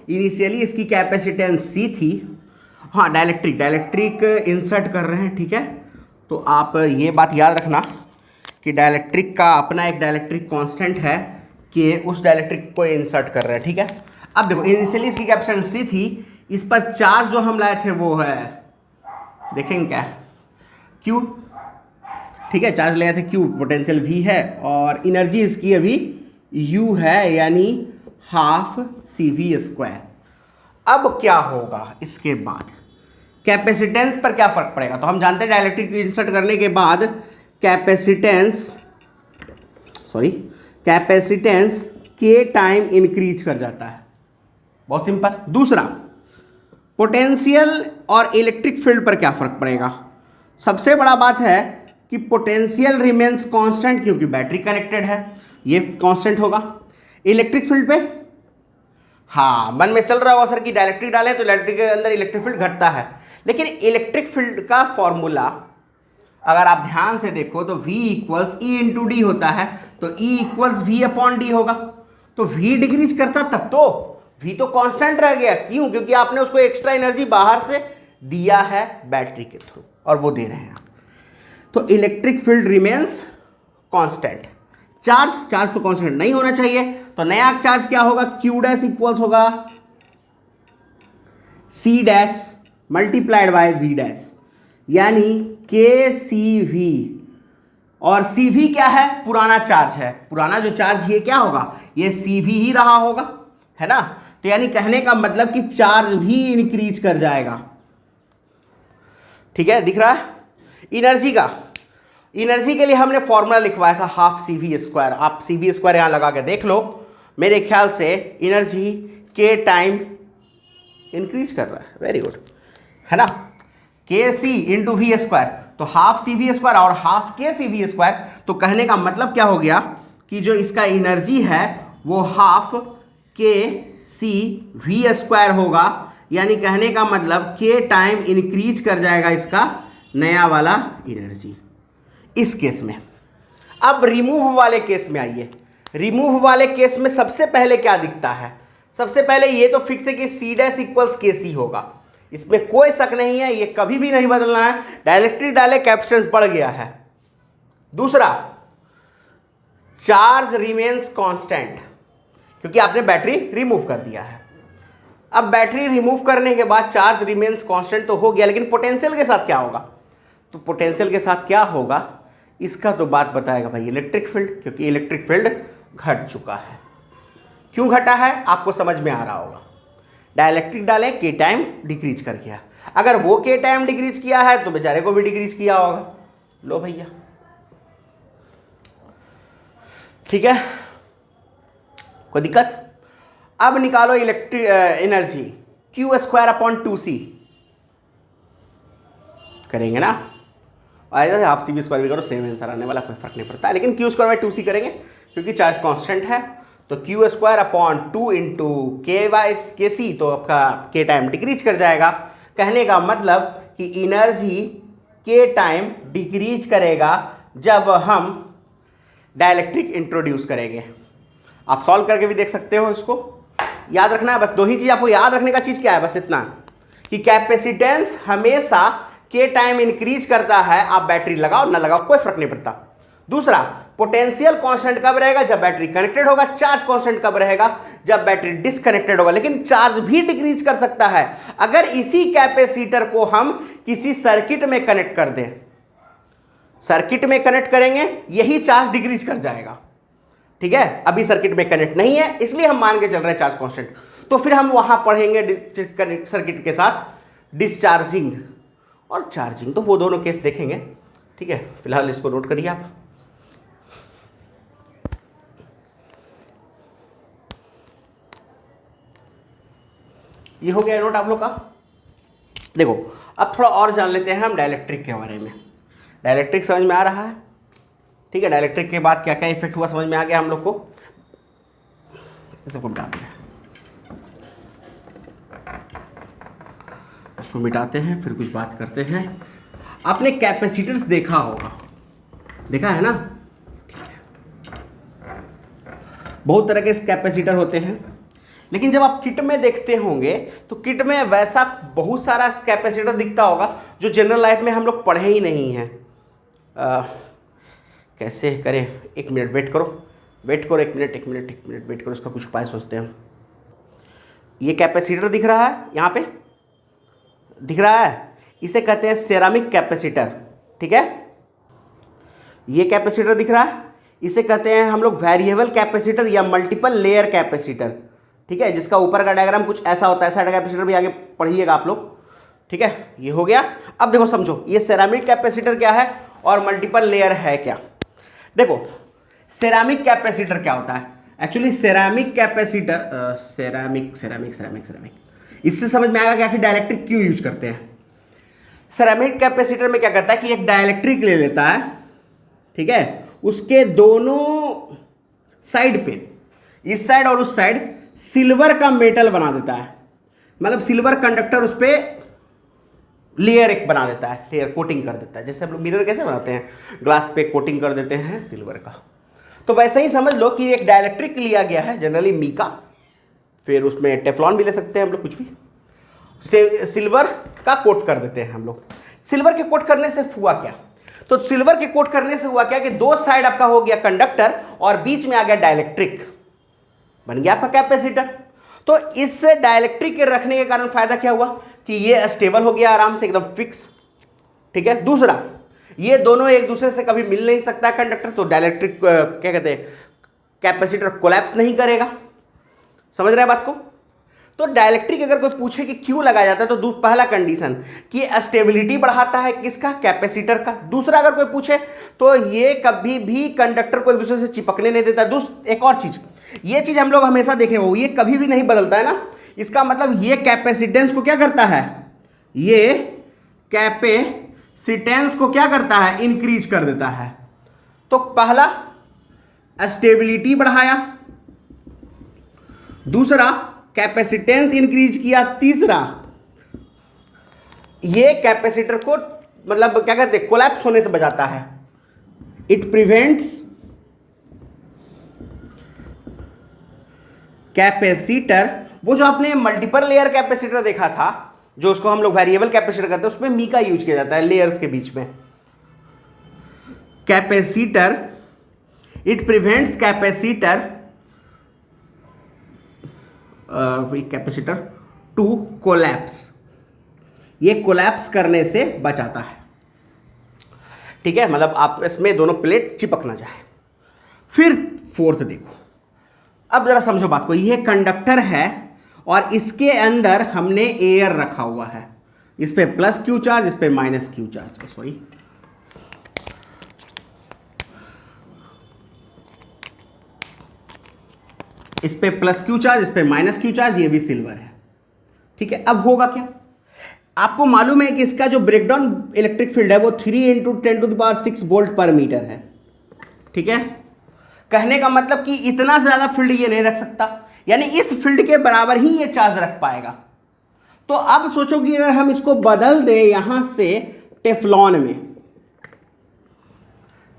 इनिशियली इसकी कैपेसिटेंस C थी। हाँ, डाइलेक्ट्रिक इंसर्ट कर रहे हैं, ठीक है। तो आप ये बात याद रखना कि डाइलेक्ट्रिक का अपना एक डाइलेक्ट्रिक कांस्टेंट है कि उस डाइलेक्ट्रिक को इंसर्ट कर रहे हैं, ठीक है। अब देखो इनिशियली इसकी कैपेसिटेंस C थी, इस पर चार्ज जो हम लाए थे वो है, देखेंगे क्या, Q, ठीक है, चार्ज लाए थे Q, पोटेंशियल V है और एनर्जी इसकी अभी U है, यानी हाफ CV²। अब क्या होगा इसके बाद, कैपेसिटेंस पर क्या फ़र्क पड़ेगा, तो हम जानते हैं डाइलेक्ट्रिक इंसर्ट करने के बाद कैपेसिटेंस के टाइम इंक्रीज कर जाता है, बहुत सिंपल। दूसरा, पोटेंशियल और इलेक्ट्रिक फील्ड पर क्या फ़र्क पड़ेगा, सबसे बड़ा बात है कि पोटेंशियल रिमेन्स कांस्टेंट क्योंकि बैटरी कनेक्टेड है, ये कांस्टेंट होगा। इलेक्ट्रिक फील्ड पे हाँ, मन में चल रहा होगा सर कि डाइलेक्ट्रिक डालें तो इलेक्ट्रिक के अंदर इलेक्ट्रिक फील्ड घटता है, लेकिन इलेक्ट्रिक फील्ड का फॉर्मूला अगर आप ध्यान से देखो तो V = E × D होता है, तो E = V/D होगा। तो V डिक्रीज करता तब तो V तो कांस्टेंट रह गया, क्यों, क्योंकि आपने उसको एक्स्ट्रा एनर्जी बाहर से दिया है बैटरी के थ्रू और वो दे रहे हैं आप। तो electric field remains constant. Charge तो कांस्टेंट नहीं होना चाहिए, तो नया चार्ज क्या होगा, Q' इक्वल्स होगा C' × V', यानी KCV। और CV क्या है, पुराना चार्ज है, पुराना जो चार्ज ये क्या होगा, ये CV ही रहा होगा, है ना। तो यानी कहने का मतलब कि चार्ज भी इंक्रीज कर जाएगा, ठीक है, दिख रहा है। एनर्जी के लिए हमने फॉर्मूला लिखवाया था हाफ CV²। आप CV² यहाँ लगा के देख लो, मेरे ख्याल से एनर्जी के टाइम इंक्रीज कर रहा है, वेरी गुड, है ना। KC × V², तो हाफ CV² और हाफ KCV²। तो कहने का मतलब क्या हो गया कि जो इसका एनर्जी है वो हाफ KCV² होगा, यानी कहने का मतलब K टाइम इंक्रीज कर जाएगा इसका नया वाला एनर्जी इस केस में। अब रिमूव वाले केस में आइए। रिमूव वाले केस में सबसे पहले क्या दिखता है, सबसे पहले ये तो फिक्स है कि C' = KC होगा, इसमें कोई शक नहीं है, ये कभी भी नहीं बदलना है। डाइलेक्ट्रिक डाले कैपेसिटेंस बढ़ गया है। दूसरा, चार्ज रिमेन्स कांस्टेंट, क्योंकि आपने बैटरी रिमूव कर दिया है। अब बैटरी रिमूव करने के बाद चार्ज रिमेन्स कांस्टेंट तो हो गया, लेकिन पोटेंशियल के साथ क्या होगा? तो पोटेंशियल के साथ क्या होगा इसका तो बात बताएगा भाई इलेक्ट्रिक फील्ड, क्योंकि इलेक्ट्रिक फील्ड घट चुका है। क्यों घटा है आपको समझ में आ रहा होगा। डाइलेक्ट्रिक डाले, के टाइम डिक्रीज कर गया। अगर वो के टाइम डिक्रीज किया है तो बेचारे को भी डिक्रीज किया होगा। लो भैया, ठीक है, कोई दिक्कत? अब निकालो इलेक्ट्रिक एनर्जी Q²/2C करेंगे ना, ऐसा आप CV² भी करो, सेम आंसर आने वाला, कोई फर्क नहीं पड़ता है, लेकिन Q²/2C करेंगे क्योंकि चार्ज कांस्टेंट है। तो Q²/2 इंटू KC, तो आपका के टाइम डिक्रीज कर जाएगा। कहने का मतलब कि एनर्जी के टाइम डिक्रीज करेगा जब हम डाइलेक्ट्रिक इंट्रोड्यूस करेंगे। आप सॉल्व करके भी देख सकते हो, इसको याद रखना है। बस दो ही चीज आपको याद रखने का चीज क्या है, बस इतना कि कैपेसिटेंस हमेशा के टाइम इंक्रीज करता है। आप बैटरी लगाओ ना लगाओ कोई फर्क नहीं पड़ता। दूसरा, पोटेंशियल कांस्टेंट कब रहेगा? जब बैटरी कनेक्टेड होगा। चार्ज कांस्टेंट कब रहेगा? जब बैटरी डिसकनेक्टेड होगा। लेकिन चार्ज भी डिक्रीज कर सकता है अगर इसी कैपेसिटर को हम किसी सर्किट में कनेक्ट कर दें। सर्किट में कनेक्ट करेंगे, यही चार्ज डिक्रीज कर जाएगा। ठीक है, अभी सर्किट में कनेक्ट नहीं है, इसलिए हम मान के चल रहे हैं चार्ज कांस्टेंट। तो फिर हम वहां पढ़ेंगे सर्किट के साथ डिस्चार्जिंग और चार्जिंग, तो वो दोनों केस देखेंगे। ठीक है, फिलहाल इसको नोट करिए आप। ये हो गया नोट आप लोग का। देखो, अब थोड़ा और जान लेते हैं हम डाइलेक्ट्रिक के बारे में। डाइलेक्ट्रिक समझ में आ रहा है? ठीक है, डाइलेक्ट्रिक के बाद क्या क्या इफेक्ट हुआ समझ में आ गया हम लोग को। इसको मिटाते हैं, इसको मिटाते हैं, फिर कुछ बात करते हैं। आपने कैपेसिटर्स देखा होगा, देखा है ना? बहुत तरह के कैपेसिटर होते हैं, लेकिन जब आप किट में देखते होंगे तो किट में वैसा बहुत सारा कैपेसिटर दिखता होगा जो जनरल लाइफ में हम लोग पढ़े ही नहीं हैं। कैसे करें? एक मिनट वेट करो, एक मिनट वेट करो, इसका कुछ उपाय सोचते हैं हम। ये कैपेसिटर दिख रहा है, यहाँ पे दिख रहा है, इसे कहते हैं सेरामिक कैपेसिटर। ठीक है, ये कैपेसिटर दिख रहा है, इसे कहते हैं हम लोग वेरिएबल कैपेसिटर या मल्टीपल लेयर कैपेसिटर। ठीक है, जिसका ऊपर का डायग्राम कुछ ऐसा होता है। ऐसा कैपेसिटर भी आगे पढ़िएगा आप लोग। ठीक है, ये हो गया। अब देखो समझो, ये सेरामिक कैपेसिटर क्या है और मल्टीपल लेयर है क्या। देखो, सेरामिक कैपेसिटर क्या होता है? एक्चुअली सेरामिक कैपेसिटर सेरामिक इससे समझ में आएगा कि आखिर डाइलेक्ट्रिक क्यों यूज करते हैं। सेरामिक कैपेसिटर में क्या करता है कि एक डाइलेक्ट्रिक ले लेता है, ठीक है, उसके दोनों साइड पे, इस साइड और उस साइड, सिल्वर का मेटल बना देता है। मतलब सिल्वर कंडक्टर उस पर लेयर एक बना देता है, लेयर कोटिंग कर देता है। जैसे हम लोग मिरर कैसे बनाते हैं, ग्लास पे कोटिंग कर देते हैं सिल्वर का। तो वैसे ही समझ लो कि एक डाइलेक्ट्रिक लिया गया है, जनरली मीका, फिर उसमें टेफ्लॉन भी ले सकते हैं हम लोग, कुछ भी, सिल्वर का कोट कर देते हैं हम लोग। सिल्वर के कोट करने से हुआ क्या? तो सिल्वर के कोट करने से हुआ क्या कि दो साइड आपका हो गया कंडक्टर और बीच में आ गया डाइलेक्ट्रिक, बन गया आपका कैपेसिटर। तो इस डाइलेक्ट्रिक के रखने के कारण फायदा क्या हुआ कि ये स्टेबल हो गया आराम से, एकदम फिक्स। ठीक है, दूसरा, ये दोनों एक दूसरे से कभी मिल नहीं सकता है कंडक्टर, तो डाइलेक्ट्रिक क्या कहते हैं, कैपेसिटर कोलैप्स नहीं करेगा। समझ रहे हैं बात को? तो डाइलेक्ट्रिक अगर कोई पूछे कि क्यों लगाया जाता है, तो पहला कंडीशन कि स्टेबिलिटी बढ़ाता है, किसका? कैपेसिटर का। दूसरा, अगर कोई पूछे तो ये कभी भी कंडक्टर को एक दूसरे से चिपकने नहीं देता। एक और चीज, ये चीज हम लोग हमेशा देखे हो, ये कभी भी नहीं बदलता है ना। इसका मतलब ये कैपेसिटेंस को क्या करता है, ये कैपेसिटेंस को क्या करता है, इंक्रीज कर देता है। तो पहला स्टेबिलिटी बढ़ाया, दूसरा कैपेसिटेंस इंक्रीज किया, तीसरा ये कैपेसिटर को मतलब क्या कहते हैं, कोलैप्स होने से बचाता है। इट प्रिवेंट्स कैपेसिटर, वो जो आपने मल्टीपल लेयर कैपेसिटर देखा था, जो उसको हम लोग वेरिएबल कैपेसिटर कहते हैं, उसमें मी का यूज किया जाता है लेयर्स के बीच में। Capacitor, it prevents capacitor to collapse, ये कोलैप्स करने से बचाता है। ठीक है, मतलब आप इसमें दोनों प्लेट चिपक ना जाए। फिर फोर्थ देखो, अब जरा समझो बात को, ये कंडक्टर है और इसके अंदर हमने एयर रखा हुआ है, इस पे प्लस क्यू चार्ज, इस पे माइनस क्यू चार्ज, सॉरी इस पे प्लस क्यू चार्ज, इस पे माइनस क्यू चार्ज, ये भी सिल्वर है। ठीक है, अब होगा क्या, आपको मालूम है कि इसका जो ब्रेकडाउन इलेक्ट्रिक फील्ड है वो 3 × 10⁶ वोल्ट पर मीटर है। ठीक है, कहने का मतलब कि इतना ज्यादा फील्ड ये नहीं रख सकता, यानी इस फील्ड के बराबर ही ये चार्ज रख पाएगा। तो अब सोचो कि अगर हम इसको बदल दें यहां से टेफ्लॉन में,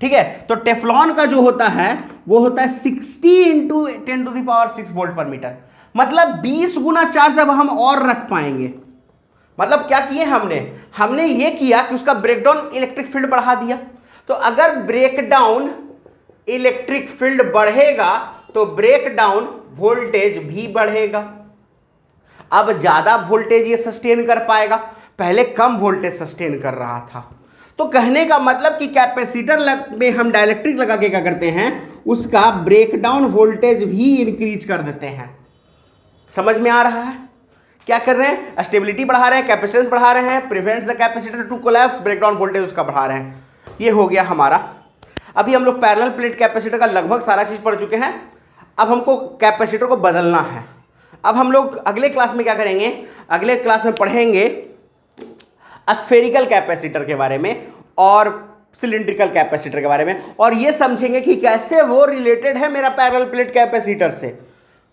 ठीक है, तो टेफ्लॉन का जो होता है वो होता है 60 × 10⁶ वोल्ट पर मीटर, मतलब 20 गुना चार्ज अब हम और रख पाएंगे। मतलब क्या किए हमने ये किया कि उसका ब्रेकडाउन इलेक्ट्रिक फील्ड बढ़ा दिया। तो अगर ब्रेकडाउन इलेक्ट्रिक फील्ड बढ़ेगा तो ब्रेकडाउन वोल्टेज भी बढ़ेगा। अब ज्यादा वोल्टेज ये सस्टेन कर पाएगा, पहले कम वोल्टेज सस्टेन कर रहा था। तो कहने का मतलब कि कैपेसिटर में हम डाइलेक्ट्रिक लगा के क्या करते हैं, उसका ब्रेकडाउन वोल्टेज भी इंक्रीज कर देते हैं। समझ में आ रहा है क्या कर रहे हैं, स्टेबिलिटी बढ़ा रहे हैं, कैपेसिटेंस बढ़ा रहे हैं, prevents the capacitor to collapse, breakdown voltage उसका बढ़ा रहे हैं। ये हो गया हमारा। अभी हम लोग पैरेलल प्लेट कैपेसिटर का लगभग सारा चीज पढ़ चुके हैं। अब हमको कैपेसिटर को बदलना है। अब हम लोग अगले क्लास में क्या करेंगे, अगले क्लास में पढ़ेंगे स्फेरिकल कैपेसिटर के बारे में और सिलिंड्रिकल कैपेसिटर के बारे में, और ये समझेंगे कि कैसे वो रिलेटेड है मेरा पैरेलल प्लेट कैपेसिटर से।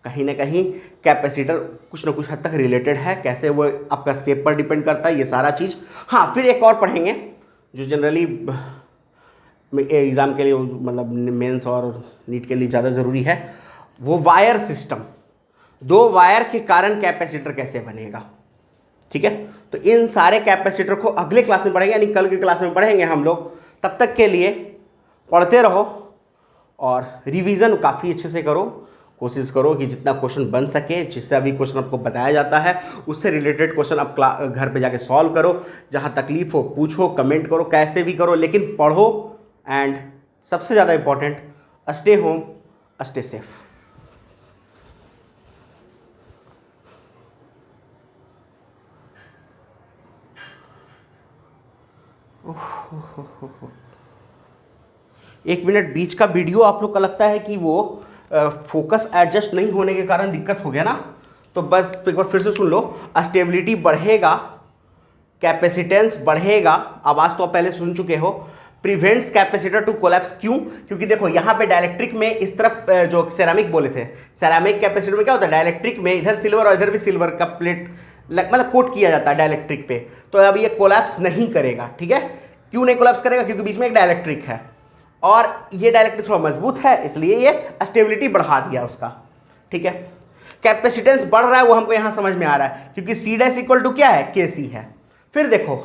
कहीं ना कहीं कैपेसिटर कुछ ना कुछ हद तक रिलेटेड है, कैसे वो आपका शेप पर डिपेंड करता है, ये सारा चीज़। हाँ, फिर एक और पढ़ेंगे जो जनरली एग्ज़ाम के लिए, मतलब मेंस और नीट के लिए ज़्यादा ज़रूरी है, वो वायर सिस्टम। 2 वायर के कारण कैपेसिटर कैसे बनेगा। ठीक है, तो इन सारे कैपेसिटर को अगले क्लास में पढ़ेंगे, यानी कल के क्लास में पढ़ेंगे हम लोग। तब तक के लिए पढ़ते रहो और रिवीजन काफ़ी अच्छे से करो। कोशिश करो कि जितना क्वेश्चन बन सके, जिससे अभी क्वेश्चन आपको बताया जाता है उससे रिलेटेड क्वेश्चन आप घर पे जाके सॉल्व करो। जहाँ तकलीफ हो पूछो, कमेंट करो, कैसे भी करो, लेकिन पढ़ो। एंड सबसे ज़्यादा important, stay home, stay safe. एक मिनट बीच का वीडियो आप लोग का लगता है कि वो फोकस एडजस्ट नहीं होने के कारण दिक्कत हो गया ना, तो बस एक बार फिर से सुन लो। स्टेबिलिटी बढ़ेगा, कैपेसिटेंस बढ़ेगा, आवाज़ तो आप पहले सुन चुके हो। प्रिवेंट्स कैपेसिटर टू कोलैप्स, क्यों? क्योंकि देखो यहाँ पे डाइलेक्ट्रिक में इस तरफ जो सेरामिक बोले थे, सेरामिक कैपेसिटर में क्या होता है, डाइलेक्ट्रिक में इधर सिल्वर और इधर भी सिल्वर का प्लेट मतलब कोट किया जाता है डाइलेक्ट्रिक पे, तो अब ये कोलैप्स नहीं करेगा। ठीक है, क्यों नहीं कोलैप्स करेगा? क्योंकि बीच में एक डाइलेक्ट्रिक है और ये डाइलेक्ट्रिक थोड़ा मजबूत है, इसलिए ये स्टेबिलिटी बढ़ा दिया उसका। ठीक है, कैपेसिटेंस बढ़ रहा है, वो हमको यहाँ समझ में आ रहा है, क्योंकि सी डैश इक्वल टू क्या है, के सी है। फिर देखो,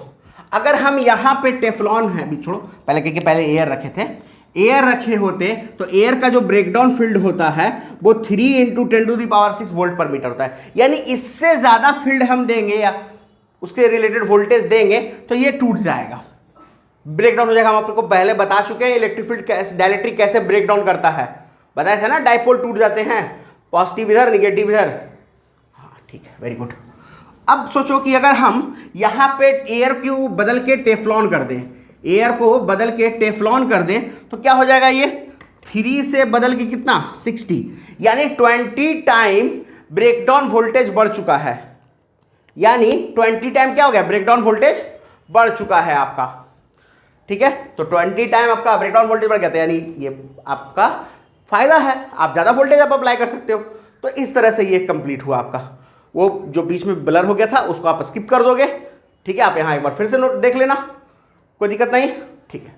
अगर हम यहाँ पे टेफ्लॉन है, अभी छोड़ो, पहले क्योंकि पहले एयर रखे थे, एयर रखे होते तो एयर का जो ब्रेकडाउन फील्ड होता है वो 3 × 10⁶ वोल्ट पर मीटर होता है। यानी इससे ज़्यादा फील्ड हम देंगे या उसके रिलेटेड वोल्टेज देंगे तो ये टूट जाएगा, ब्रेकडाउन हो जाएगा। हम आपको पहले बता चुके हैं इलेक्ट्रिक फील्ड कैसे, डाइलेक्ट्रिक कैसे ब्रेकडाउन करता है, बताया था ना। डाइपोल टूट जाते हैं, पॉजिटिव इधर, निगेटिव इधर। हाँ ठीक है, वेरी गुड। अब सोचो कि अगर हम यहाँ पे एयर को बदल के टेफ्लॉन कर दें, एयर को बदल के टेफ्लॉन कर दें तो क्या हो जाएगा, ये 3 से बदल के कितना 60, यानी 20 टाइम ब्रेकडाउन वोल्टेज बढ़ चुका है। यानी 20 टाइम क्या हो गया, ब्रेकडाउन वोल्टेज बढ़ चुका है आपका। ठीक है, तो 20 टाइम आपका ब्रेकडाउन वोल्टेज बढ़ गया था, यानी ये आपका फायदा है, आप ज़्यादा वोल्टेज आप अप्लाई कर सकते हो। तो इस तरह से ये कंप्लीट हुआ आपका। वो जो बीच में ब्लर हो गया था उसको आप स्किप कर दोगे। ठीक है, आप यहाँ एक बार फिर से नोट देख लेना, कोई दिक्कत नहीं। ठीक है।